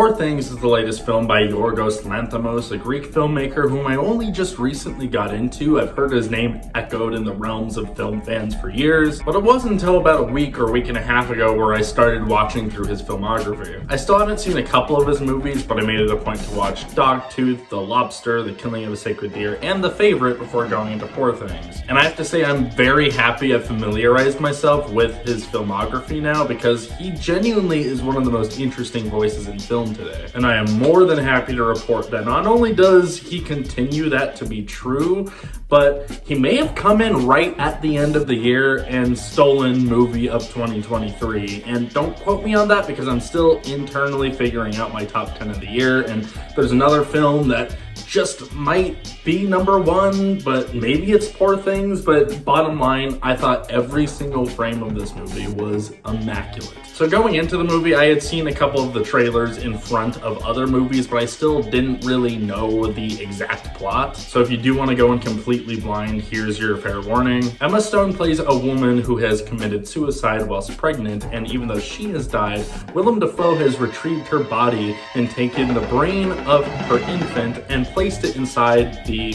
Poor Things is the latest film by Yorgos Lanthimos, a Greek filmmaker whom I only just recently got into. I've heard his name echoed in the realms of film fans for years, but it wasn't until about a week or week and a half ago where I started watching through his filmography. I still haven't seen a couple of his movies, but I made it a point to watch Dogtooth, The Lobster, The Killing of a Sacred Deer, and The Favorite before going into Poor Things. And I have to say I'm very happy I've familiarized myself with his filmography now, because he genuinely is one of the most interesting voices in film today. And I am more than happy to report that not only does he continue that to be true, but he may have come in right at the end of the year and stolen movie of 2023. And don't quote me on that because I'm still internally figuring out my top 10 of the year. And there's another film that just might be number one, but maybe it's Poor Things. But bottom line, I thought every single frame of this movie was immaculate. So going into the movie, I had seen a couple of the trailers in front of other movies, but I still didn't really know the exact plot. So if you do want to go in completely blind, here's your fair warning. Emma Stone plays a woman who has committed suicide whilst pregnant, and even though she has died, Willem Dafoe has retrieved her body and taken the brain of her infant and placed it inside the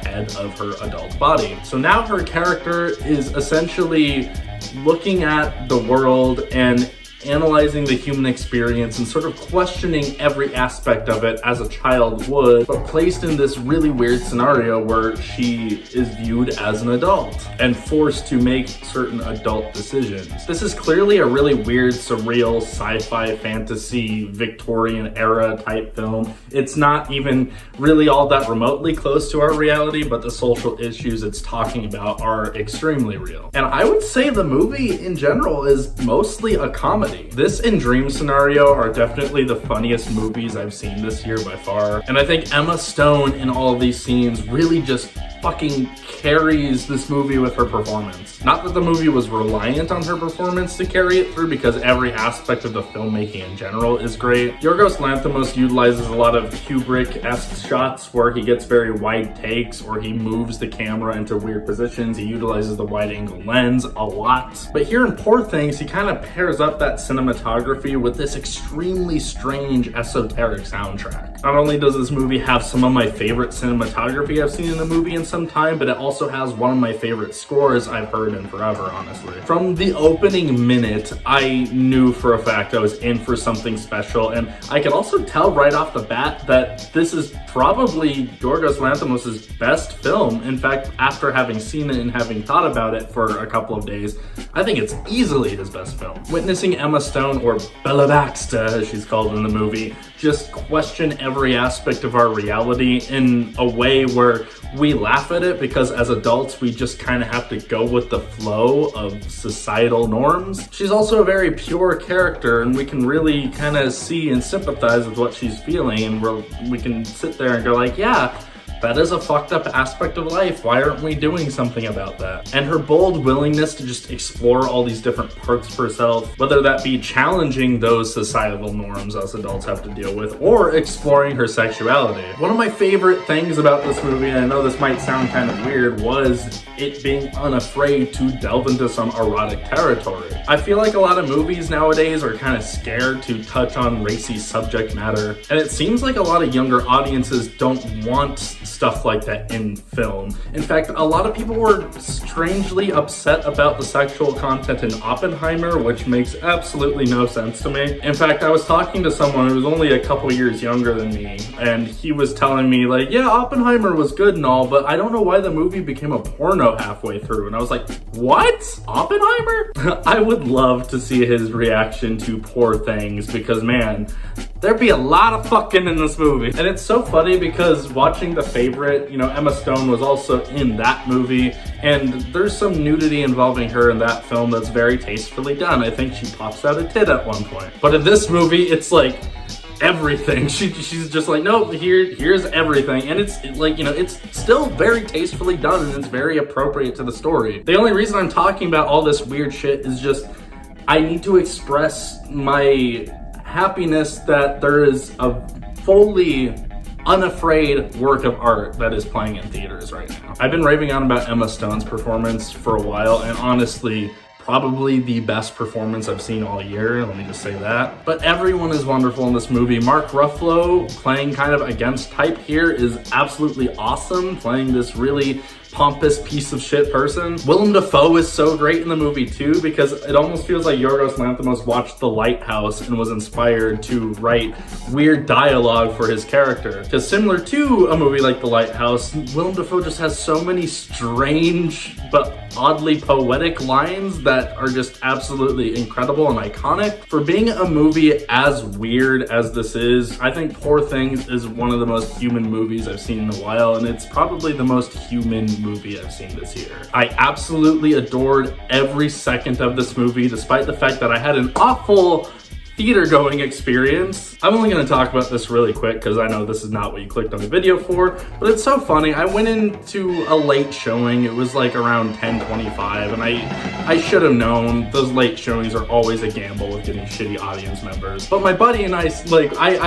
head of her adult body. So now her character is essentially looking at the world and analyzing the human experience and sort of questioning every aspect of it as a child would, but placed in this really weird scenario where she is viewed as an adult and forced to make certain adult decisions. This is clearly a really weird, surreal, sci-fi, fantasy, Victorian era type film. It's not even really all that remotely close to our reality, but the social issues it's talking about are extremely real. And I would say the movie in general is mostly a comedy. This and Dream Scenario are definitely the funniest movies I've seen this year by far. And I think Emma Stone in all of these scenes really just fucking carries this movie with her performance. Not that the movie was reliant on her performance to carry it through, because every aspect of the filmmaking in general is great. Yorgos Lanthimos utilizes a lot of Kubrick-esque shots where he gets very wide takes or he moves the camera into weird positions. He utilizes the wide angle lens a lot. But here in Poor Things, he kind of pairs up that cinematography with this extremely strange esoteric soundtrack. Not only does this movie have some of my favorite cinematography I've seen in a movie in some time, but it also has one of my favorite scores I've heard in forever, honestly. From the opening minute, I knew for a fact I was in for something special, and I could also tell right off the bat that this is probably Yorgos Lanthimos' best film. In fact, after having seen it and having thought about it for a couple of days, I think it's easily his best film. Witnessing Emma Stone, or Bella Baxter as she's called in the movie, just question every aspect of our reality in a way where we laugh at it because as adults we just kind of have to go with the flow of societal norms. She's also a very pure character, and we can really kind of see and sympathize with what she's feeling, and we can sit there and go like, yeah, that is a fucked up aspect of life. Why aren't we doing something about that? And her bold willingness to just explore all these different parts of herself, whether that be challenging those societal norms us adults have to deal with, or exploring her sexuality. One of my favorite things about this movie, and I know this might sound kind of weird, was it being unafraid to delve into some erotic territory. I feel like a lot of movies nowadays are kind of scared to touch on racy subject matter, and it seems like a lot of younger audiences don't want stuff like that in film. In fact, a lot of people were strangely upset about the sexual content in Oppenheimer, which makes absolutely no sense to me. In fact, I was talking to someone who was only a couple years younger than me, and he was telling me like, yeah, Oppenheimer was good and all, but I don't know why the movie became a porno halfway through. And I was like, what? Oppenheimer? I would love to see his reaction to Poor Things, because man, there'd be a lot of fucking in this movie. And it's so funny because watching The Favorite, you know, Emma Stone was also in that movie, and there's some nudity involving her in that film that's very tastefully done. I think she pops out a tit at one point. But in this movie, it's like everything. She's just like, no, here's everything. And it's like, you know, it's still very tastefully done and it's very appropriate to the story. The only reason I'm talking about all this weird shit is just I need to express my happiness that there is a fully unafraid work of art that is playing in theaters right now. I've been raving on about Emma Stone's performance for a while, and honestly, probably the best performance I've seen all year, let me just say that. But everyone is wonderful in this movie. Mark Ruffalo, playing kind of against type here, is absolutely awesome, playing this really pompous piece of shit person. Willem Dafoe is so great in the movie too, because it almost feels like Yorgos Lanthimos watched The Lighthouse and was inspired to write weird dialogue for his character. Because similar to a movie like The Lighthouse, Willem Dafoe just has so many strange but oddly poetic lines that are just absolutely incredible and iconic. For being a movie as weird as this is, I think Poor Things is one of the most human movies I've seen in a while, and it's probably the most human movie I've seen this year. I absolutely adored every second of this movie, despite the fact that I had an awful theater going experience. I'm only going to talk about this really quick because I know this is not what you clicked on the video for, but it's so funny. I went into a late showing. It was like around 10:25, and I should have known those late showings are always a gamble with getting shitty audience members. But my buddy and I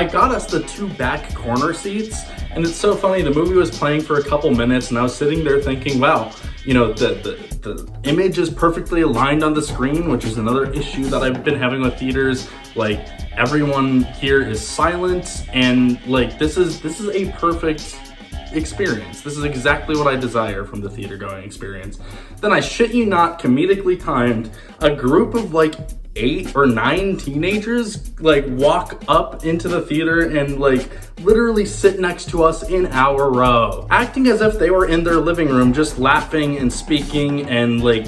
got us the 2 back corner seats, and it's so funny. The movie was playing for a couple minutes, and I was sitting there thinking, wow, you know, the image is perfectly aligned on the screen, which is another issue that I've been having with theaters. Like, everyone here is silent, and like this is a perfect experience. This is exactly what I desire from the theater going experience. Then I shit you not, comedically timed, a group of like 8 or 9 teenagers like walk up into the theater and like literally sit next to us in our row, acting as if they were in their living room, just laughing and speaking and like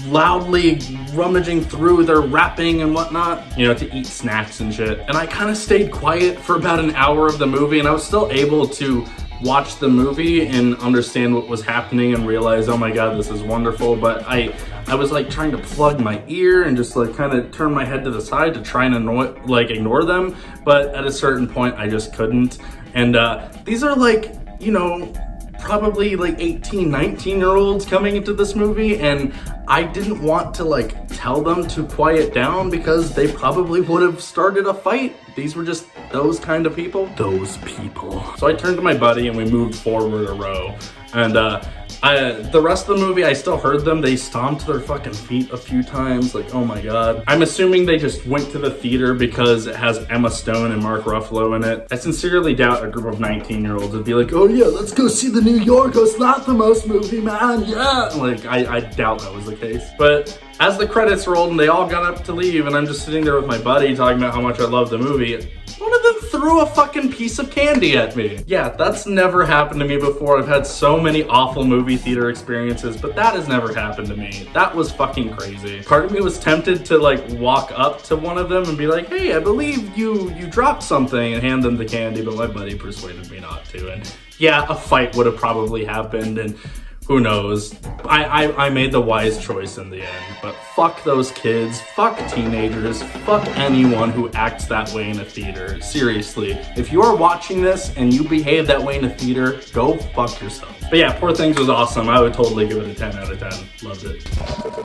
loudly rummaging through their wrapping and whatnot, you know, to eat snacks and shit. And I kind of stayed quiet for about an hour of the movie, and I was still able to watch the movie and understand what was happening and realize, oh my god, this is wonderful. But I was like trying to plug my ear and just like kind of turn my head to the side to try and ignore them, but at a certain point I just couldn't. And these are like, you know, probably like 18, 19-year-olds coming into this movie, and I didn't want to like tell them to quiet down because they probably would have started a fight. These were just those kind of people. Those people. So I turned to my buddy and we moved forward a row. And the rest of the movie, I still heard them. They stomped their fucking feet a few times. Like, oh my god. I'm assuming they just went to the theater because it has Emma Stone and Mark Ruffalo in it. I sincerely doubt a group of 19-year-olds would be like, oh yeah, let's go see the new Yorgos Lanthimos movie, man, yeah! Like, I doubt that was the case. But as the credits rolled and they all got up to leave, and I'm just sitting there with my buddy talking about how much I love the movie, one of them threw a fucking piece of candy at me. Yeah, that's never happened to me before. I've had so many awful movie theater experiences, but that has never happened to me. That was fucking crazy. Part of me was tempted to like walk up to one of them and be like, hey, I believe you dropped something, and hand them the candy, but my buddy persuaded me not to. And yeah, a fight would have probably happened, and who knows? I made the wise choice in the end, but fuck those kids, fuck teenagers, fuck anyone who acts that way in a theater. Seriously, if you are watching this and you behave that way in a theater, go fuck yourself. But yeah, Poor Things was awesome. I would totally give it a 10 out of 10. Loved it.